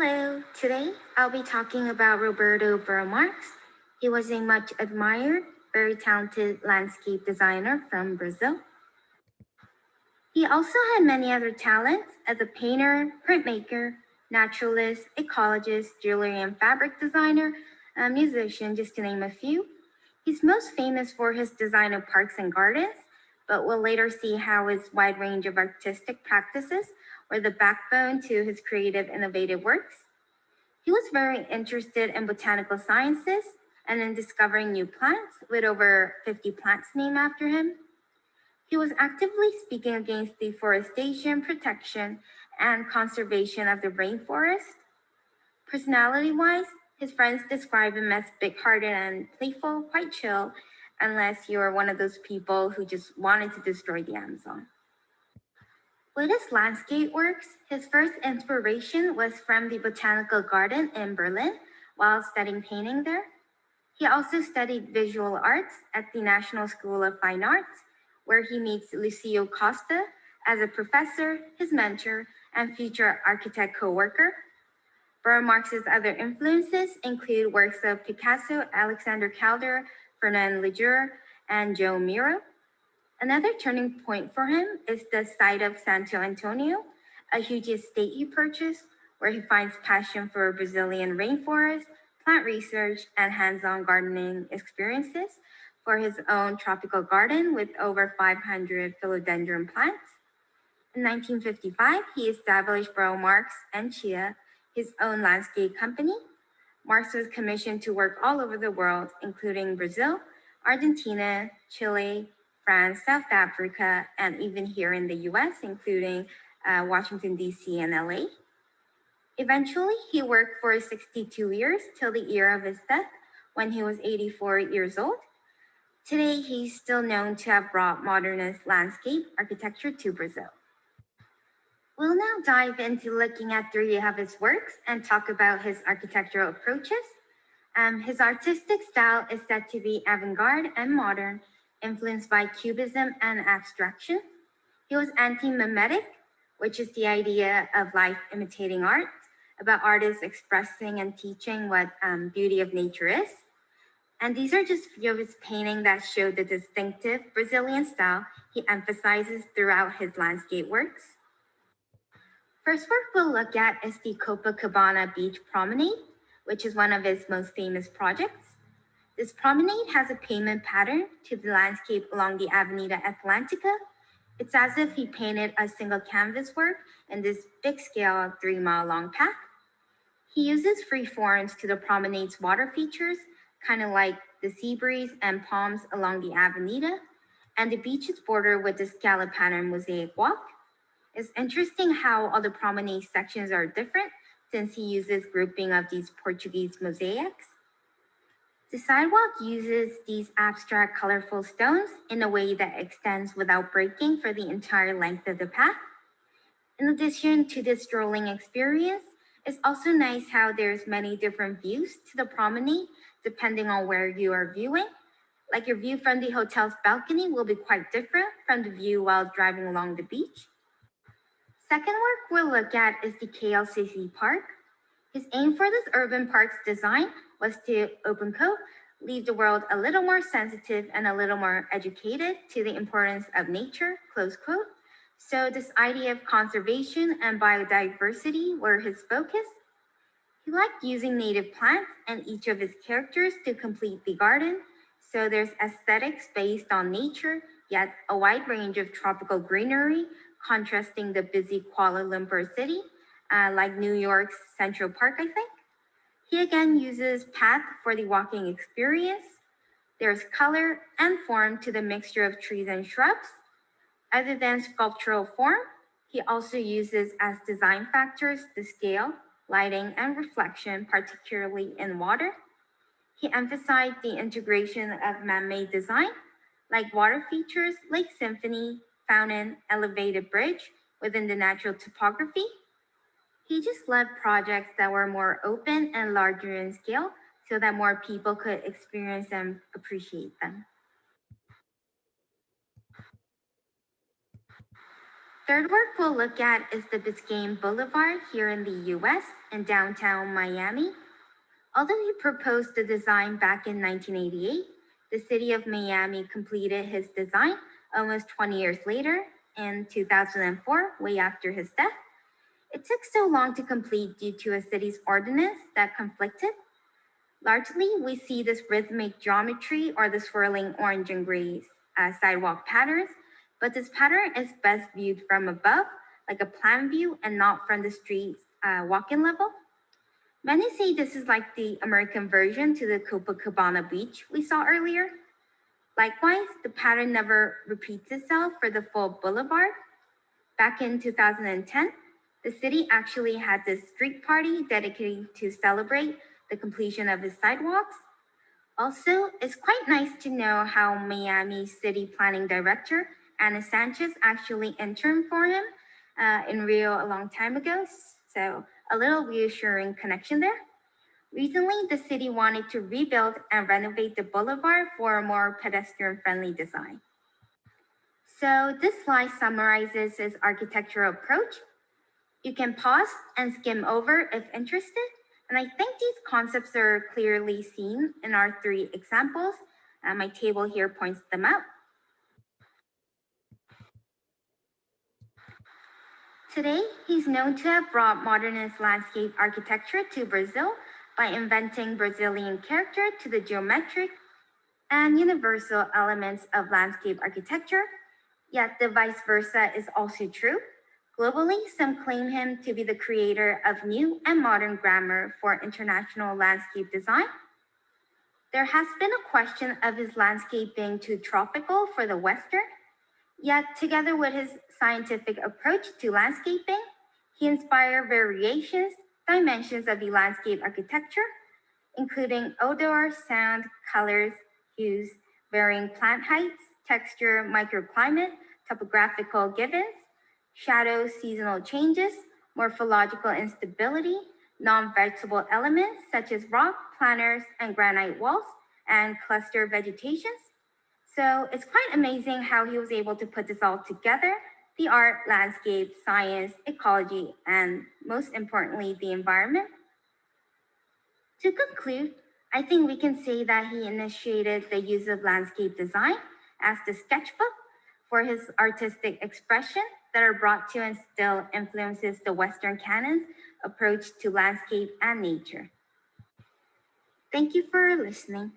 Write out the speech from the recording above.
Hello, today I'll be talking about Roberto Burle Marx. He was a much admired, very talented landscape designer from Brazil. He also had many other talents as a painter, printmaker, naturalist, ecologist, jewelry and fabric designer, a musician, just to name a few. He's most famous for his design of parks and gardens, but we'll later see how his wide range of artistic practices were the backbone to his creative, innovative works. He was very interested in botanical sciences and in discovering new plants, with over 50 plants named after him. He was actively speaking against deforestation, protection, and conservation of the rainforest. Personality-wise, his friends describe him as big-hearted and playful, quite chill, unless you're one of those people who just wanted to destroy the Amazon. With his landscape works, his first inspiration was from the Botanical Garden in Berlin while studying painting there. He also studied visual arts at the National School of Fine Arts, where he meets Lucio Costa as a professor, his mentor, and future architect co-worker. Burle Marx's other influences include works of Picasso, Alexander Calder, Fernand Leger, and Joe Miro. Another turning point for him is the site of Santo Antonio, a huge estate he purchased, where he finds passion for Brazilian rainforest, plant research, and hands-on gardening experiences for his own tropical garden with over 500 philodendron plants. In 1955, he established Burle Marx and Chia, his own landscape company. Marx was commissioned to work all over the world, including Brazil, Argentina, Chile, France, South Africa, and even here in the US, including Washington, D.C. and LA. Eventually, he worked for 62 years till the year of his death, when he was 84 years old. Today, he's still known to have brought modernist landscape architecture to Brazil. We'll now dive into looking at 3 of his works and talk about his architectural approaches. His artistic style is said to be avant-garde and modern, influenced by Cubism and abstraction. He was anti-mimetic, which is the idea of life imitating art, about artists expressing and teaching what beauty of nature is. And these are just few of his paintings that show the distinctive Brazilian style he emphasizes throughout his landscape works. First work we'll look at is the Copacabana Beach Promenade, which is one of his most famous projects. This promenade has a pavement pattern to the landscape along the Avenida Atlantica. It's as if he painted a single canvas work in this big scale 3-mile-long path. He uses free forms to the promenade's water features, kind of like the sea breeze and palms along the Avenida, and the beach is bordered with the Skyla pattern mosaic walk. It's interesting how all the promenade sections are different, since he uses grouping of these Portuguese mosaics. The sidewalk uses these abstract, colorful stones in a way that extends without breaking for the entire length of the path. In addition to this strolling experience, it's also nice how there's many different views to the promenade depending on where you are viewing. Like your view from the hotel's balcony will be quite different from the view while driving along the beach. Second work we'll look at is the KLCC Park. His aim for this urban park's design was to, open quote, leave the world a little more sensitive and a little more educated to the importance of nature, close quote. So this idea of conservation and biodiversity were his focus. He liked using native plants and each of his characters to complete the garden. So there's aesthetics based on nature, yet a wide range of tropical greenery, contrasting the busy Kuala Lumpur city, like New York's Central Park, I think. He again uses path for the walking experience. There's color and form to the mixture of trees and shrubs. Other than sculptural form, he also uses as design factors the scale, lighting, and reflection, particularly in water. He emphasized the integration of man-made design, like water features, lake symphony, fountain, elevated bridge within the natural topography. He just loved projects that were more open and larger in scale so that more people could experience and appreciate them. Third work we'll look at is the Biscayne Boulevard here in the US in downtown Miami. Although he proposed the design back in 1988, the city of Miami completed his design almost 20 years later in 2004, way after his death. It took so long to complete due to a city's ordinance that conflicted. Largely, we see this rhythmic geometry or the swirling orange and gray sidewalk patterns, but this pattern is best viewed from above, like a plan view, and not from the street's walk-in level. Many say this is like the American version to the Copacabana beach we saw earlier. Likewise, the pattern never repeats itself for the full boulevard. Back in 2010, the city actually had this street party dedicated to celebrate the completion of its sidewalks. Also, it's quite nice to know how Miami City Planning Director Ana Sanchez actually interned for him in Rio a long time ago. So a little reassuring connection there. Recently, the city wanted to rebuild and renovate the boulevard for a more pedestrian-friendly design. So this slide summarizes his architectural approach. You can pause and skim over if interested, and I think these concepts are clearly seen in our three examples. My table here points them out. Today, he's known to have brought modernist landscape architecture to Brazil by inventing Brazilian character to the geometric and universal elements of landscape architecture, yet the vice versa is also true. Globally, some claim him to be the creator of new and modern grammar for international landscape design. There has been a question of his landscape being too tropical for the Western, yet together with his scientific approach to landscaping, he inspired variations, dimensions of the landscape architecture, including odor, sound, colors, hues, varying plant heights, texture, microclimate, topographical givens, shadows, seasonal changes, morphological instability, non-vegetable elements such as rock, planters, and granite walls, and cluster vegetations. So it's quite amazing how he was able to put this all together: the art, landscape, science, ecology, and most importantly, the environment. To conclude, I think we can say that he initiated the use of landscape design as the sketchbook for his artistic expression that are brought to and still influences the Western canon's approach to landscape and nature. Thank you for listening.